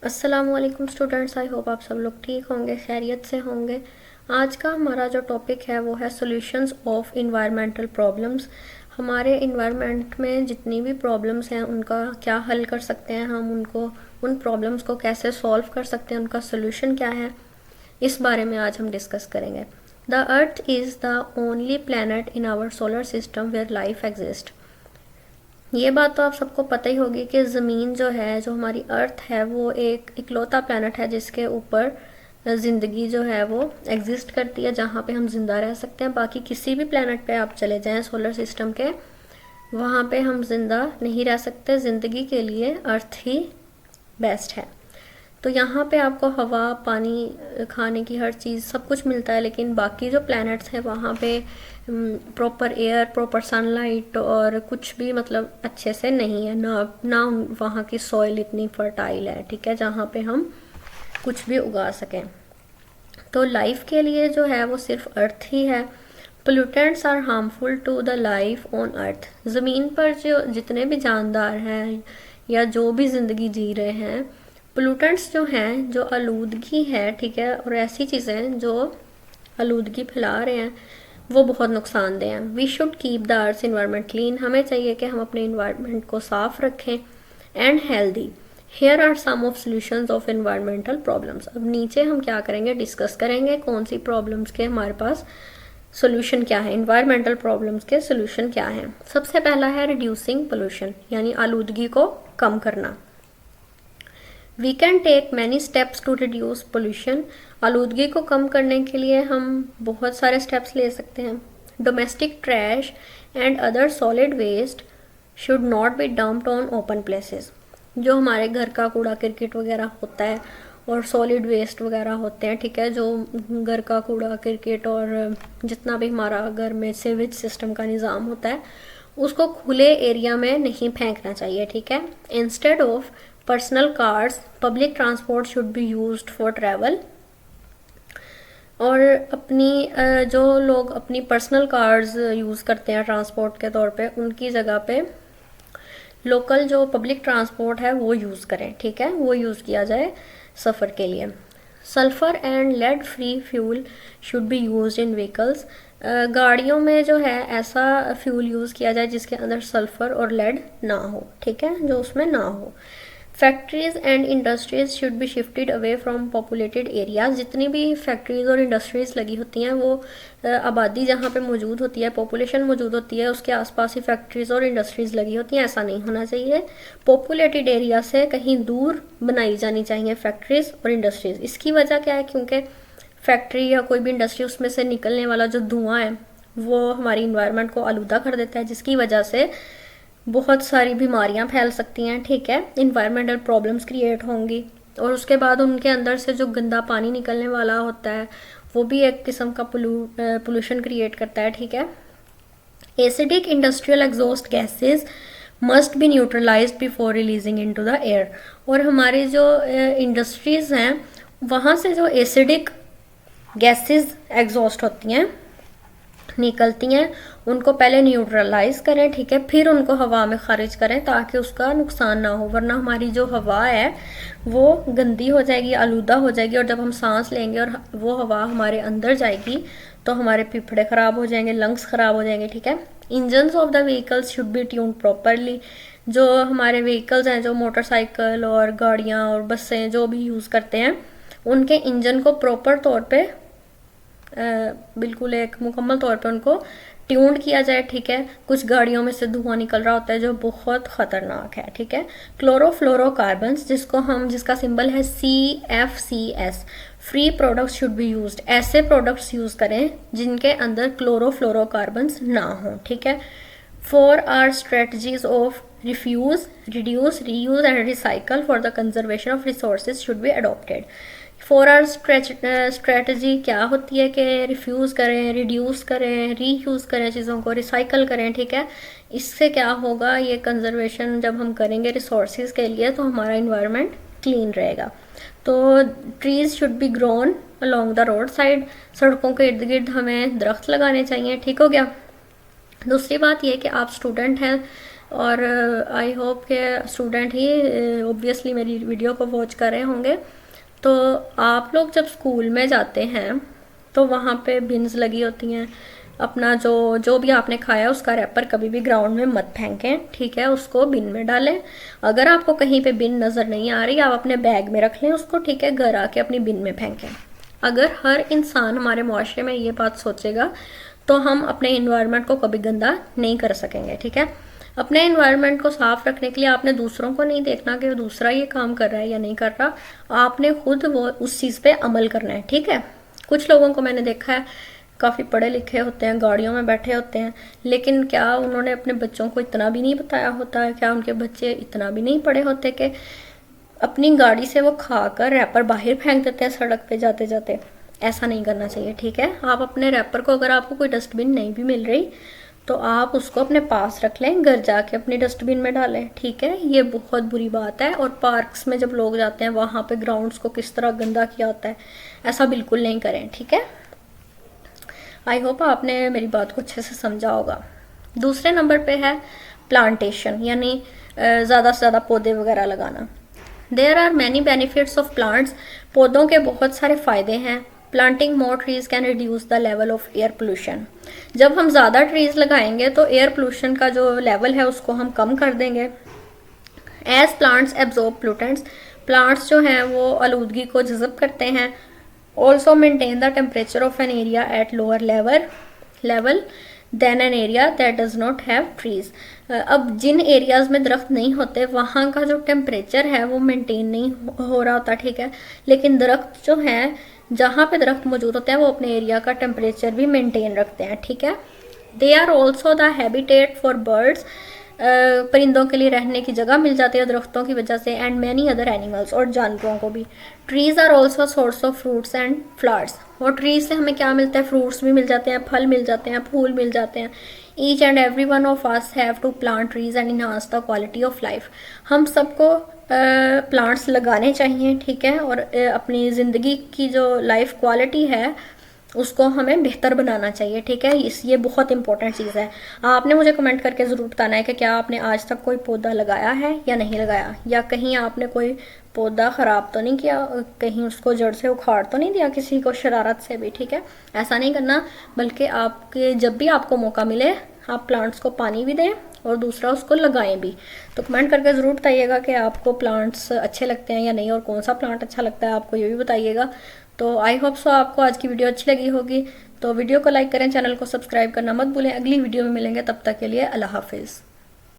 अस्सलामुअलैकुम students, I hope आप सब लोग ठीक होंगे, खैरियत से होंगे। आज का हमारा जो टॉपिक है वो है सॉल्यूशंस ऑफ इन्वायरमेंटल प्रॉब्लम्स। हमारे इन्वायरमेंट में जितनी भी प्रॉब्लम्स हैं उनका क्या हल कर सकते हैं हम, उनको उन प्रॉब्लम्स को कैसे सॉल्व कर सकते हैं, उनका सोल्यूशन क्या है, इस बारे में आज हम डिस्कस करेंगे। The earth is the only planet in our solar system where life exist. ये बात तो आप सबको पता ही होगी कि ज़मीन जो है, जो हमारी अर्थ है, वो एक इकलौता प्लैनेट है जिसके ऊपर ज़िंदगी जो है वो एग्जिस्ट करती है, जहाँ पे हम जिंदा रह सकते हैं। बाकी किसी भी प्लैनेट पे आप चले जाएं सोलर सिस्टम के, वहाँ पे हम जिंदा नहीं रह सकते। ज़िंदगी के लिए अर्थ ही बेस्ट है। तो यहाँ पे आपको हवा, पानी, खाने की हर चीज़, सब कुछ मिलता है, लेकिन बाकी जो प्लैनेट्स हैं वहाँ पे प्रॉपर एयर, प्रॉपर सनलाइट और कुछ भी मतलब अच्छे से नहीं है ना वहाँ की सॉइल इतनी फर्टाइल है, ठीक है, जहाँ पे हम कुछ भी उगा सकें। तो लाइफ के लिए जो है वो सिर्फ अर्थ ही है। Pollutants are harmful to the life on earth. ज़मीन पर जो जितने भी जानदार हैं या जो भी ज़िंदगी जी रहे हैं, पोल्यूटेंट्स जो हैं, जो आलूदगी है, ठीक है, और ऐसी चीज़ें जो आलूदगी फैला रहे हैं वो बहुत नुकसानदेह हैं। We should keep the earth environment clean. हमें चाहिए कि हम अपने इन्वायरमेंट को साफ रखें and healthy. Here are some of solutions of environmental problems. अब नीचे हम क्या करेंगे, डिस्कस करेंगे कौन सी प्रॉब्लम्स के हमारे पास सोल्यूशन क्या है, इन्वायरमेंटल प्रॉब्लम्स के सोल्यूशन क्या है। सबसे पहला है रिड्यूसिंग पोल्यूशन, यानी आलूदगी को कम करना। We can take many steps to reduce pollution. आलूदगी को कम करने के लिए हम बहुत सारे स्टेप्स ले सकते हैं। Domestic trash and other solid waste should not be dumped on open places. जो हमारे घर का कूड़ा किरकिट वगैरह होता है और सॉलिड वेस्ट वगैरह होते हैं, ठीक है, जो घर का कूड़ा किरकिट और जितना भी हमारा घर में सीवेज सिस्टम का निज़ाम होता है, उसको खुले एरिया में नहीं फेंकना चाहिए, ठीक है। Instead of personal cars, public transport should be used for travel. और अपनी जो लोग अपनी पर्सनल कार्स यूज़ करते हैं ट्रांसपोर्ट के तौर पे, उनकी जगह पे लोकल जो पब्लिक ट्रांसपोर्ट है वो यूज़ करें, ठीक है, वो यूज़ किया जाए सफ़र के लिए। Sulphur and lead free fuel should be used in vehicles. गाड़ियों में जो है ऐसा फ्यूल यूज़ किया जाए जिसके अंदर सल्फ़र और लेड ना हो, ठीक है, जो उसमें ना हो। Factories and industries should be shifted away from populated areas. जितनी भी फैक्ट्रीज और इंडस्ट्रीज लगी होती हैं वो आबादी जहाँ पे मौजूद होती है, पॉपुलेशन मौजूद होती है, उसके आसपास ही फैक्ट्रीज और इंडस्ट्रीज लगी होती हैं। ऐसा नहीं होना चाहिए। पॉपुलेटेड एरिया से कहीं दूर बनाई जानी चाहिए फैक्ट्रीज और इंडस्ट्रीज। इसकी वजह क्या है, क्योंकि फैक्ट्री या कोई भी इंडस्ट्री, उसमें से निकलने वाला जो धुआं है वो हमारी इन्वायरमेंट को आलूदा कर देता है, जिसकी वजह से बहुत सारी बीमारियां फैल सकती हैं, ठीक है, इन्वायरमेंटल प्रॉब्लम्स क्रिएट होंगी। और उसके बाद उनके अंदर से जो गंदा पानी निकलने वाला होता है वो भी एक किस्म का पोल्यूशन क्रिएट करता है, ठीक है। Acidic industrial exhaust gases must be neutralised before releasing into the air. और हमारी जो इंडस्ट्रीज हैं वहाँ से जो एसिडिक गैसेस एग्जॉस्ट होती हैं, निकलती हैं, उनको पहले न्यूट्रलाइज करें, ठीक है, फिर उनको हवा में खारिज करें ताकि उसका नुकसान ना हो। वरना हमारी जो हवा है वो गंदी हो जाएगी, आलूदा हो जाएगी, और जब हम सांस लेंगे और वो हवा हमारे अंदर जाएगी तो हमारे फेफड़े ख़राब हो जाएंगे, लंग्स ख़राब हो जाएंगे, ठीक है। Engines of the vehicles should be tuned properly. जो हमारे व्हीकल्स हैं, जो मोटरसाइकिल और गाड़ियाँ और बसें जो भी यूज़ करते हैं, उनके इंजन को प्रॉपर तौर पे बिल्कुल एक मुकम्मल तौर पे उनको ट्यून्ड किया जाए, ठीक है। कुछ गाड़ियों में से धुआं निकल रहा होता है जो बहुत ख़तरनाक है, ठीक है। क्लोरोफ्लोरोकार्बन्स, जिसका सिंबल है CFCS, free products should be used. ऐसे प्रोडक्ट्स यूज़ करें जिनके अंदर क्लोरोफ्लोरोकार्बन्स ना हो, ठीक है। 4 R strategies of refuse, reduce, reuse and recycle for the conservation of resources should be adopted. 4 R strategy क्या होती है कि रिफ्यूज़ करें, रिड्यूस करें, रीयूज़ करें चीज़ों को, रिसाइकल करें, ठीक है। इससे क्या होगा, ये कंजर्वेशन जब हम करेंगे रिसोर्सेज के लिए तो हमारा इन्वायरमेंट क्लीन रहेगा। तो trees should be grown along the road side. सड़कों के इर्द गिर्द हमें दरख्त लगाने चाहिए, ठीक हो गया। दूसरी बात यह कि आप स्टूडेंट हैं, और आई होप के स्टूडेंट ही ऑब्वियसली मेरी वीडियो को वॉच कर रहे होंगे। तो आप लोग जब स्कूल में जाते हैं तो वहाँ पे बिन्स लगी होती हैं, अपना जो जो भी आपने खाया उसका रैपर कभी भी ग्राउंड में मत फेंकें, ठीक है, उसको बिन में डालें। अगर आपको कहीं पे बिन नज़र नहीं आ रही, आप अपने बैग में रख लें उसको, ठीक है, घर आके अपनी बिन में फेंकें। अगर हर इंसान हमारे मुआशरे में ये बात सोचेगा तो हम अपने इन्वायरमेंट को कभी गंदा नहीं कर सकेंगे, ठीक है। अपने इन्वायरमेंट को साफ रखने के लिए आपने दूसरों को नहीं देखना कि दूसरा ये काम कर रहा है या नहीं कर रहा, आपने खुद वो उस चीज़ पे अमल करना है, ठीक है। कुछ लोगों को मैंने देखा है काफ़ी पढ़े लिखे होते हैं, गाड़ियों में बैठे होते हैं, लेकिन क्या उन्होंने अपने बच्चों को इतना भी नहीं बताया होता है, क्या उनके बच्चे इतना भी नहीं पढ़े होते कि अपनी गाड़ी से वो खाकर रैपर बाहर फेंक देते हैं सड़क पे जाते जाते। ऐसा नहीं करना चाहिए, ठीक है। आप अपने रैपर को, अगर आपको कोई डस्टबिन नहीं भी मिल रही तो आप उसको अपने पास रख लें, घर जाके अपनी डस्टबिन में डालें, ठीक है। ये बहुत बुरी बात है। और पार्क्स में जब लोग जाते हैं वहाँ पे ग्राउंड्स को किस तरह गंदा किया होता है, ऐसा बिल्कुल नहीं करें, ठीक है। आई होप आपने मेरी बात को अच्छे से समझा होगा। दूसरे नंबर पे है प्लांटेशन, यानी ज़्यादा से ज़्यादा पौधे वगैरह लगाना। There are many benefits of plants, पौधों के बहुत सारे फ़ायदे हैं। Planting more trees can reduce the level of air pollution, जब हम ज़्यादा ट्रीज लगाएंगे तो एयर पोल्यूशन का जो लेवल है उसको हम कम कर देंगे। As plants absorb pollutants, plants जो हैं वो आलूदगी को जज़ब करते हैं। Also maintain the temperature of an area at lower level than an area that does not have trees. अब जिन एरियाज में दरख्त नहीं होते वहाँ का जो टेम्परेचर है वो मेंटेन नहीं हो रहा होता, ठीक है, लेकिन दरख्त जो है जहाँ पे दरख्त मौजूद होते हैं वो अपने एरिया का टेम्परेचर भी मेंटेन रखते हैं, ठीक है। They are also the habitat for birds, परिंदों के लिए रहने की जगह मिल जाती है दरख्तों की वजह से, एंड मैनी अदर एनिमल्स, और जानवरों को भी। Trees are also source of fruits and flowers, और ट्रीज से हमें क्या मिलता है, फ्रूट्स भी मिल जाते हैं, फल मिल जाते हैं, फूल मिल जाते हैं। Each and every one of us have to plant trees and enhance the quality of life, हम सबको प्लांट्स लगाने चाहिए, ठीक है, और अपनी ज़िंदगी की जो लाइफ क्वालिटी है उसको हमें बेहतर बनाना चाहिए, ठीक है। ये बहुत इंपॉर्टेंट चीज़ है। आपने मुझे कमेंट करके ज़रूर बताना है कि क्या आपने आज तक कोई पौधा लगाया है या नहीं लगाया, या कहीं आपने कोई पौधा ख़राब तो नहीं किया, कहीं उसको जड़ से उखाड़ तो नहीं दिया किसी को शरारत से भी, ठीक है। ऐसा नहीं करना, बल्कि आपके जब भी आपको मौका मिले आप प्लांट्स को पानी भी दें और दूसरा उसको लगाएं भी। तो कमेंट करके ज़रूर बताइएगा कि आपको प्लांट्स अच्छे लगते हैं या नहीं, और कौन सा प्लांट अच्छा लगता है आपको, ये भी बताइएगा। तो आई होप सो आपको आज की वीडियो अच्छी लगी होगी। तो वीडियो को लाइक करें, चैनल को सब्सक्राइब करना मत भूलें। अगली वीडियो में मिलेंगे, तब तक के लिए अल्लाह हाफिज़।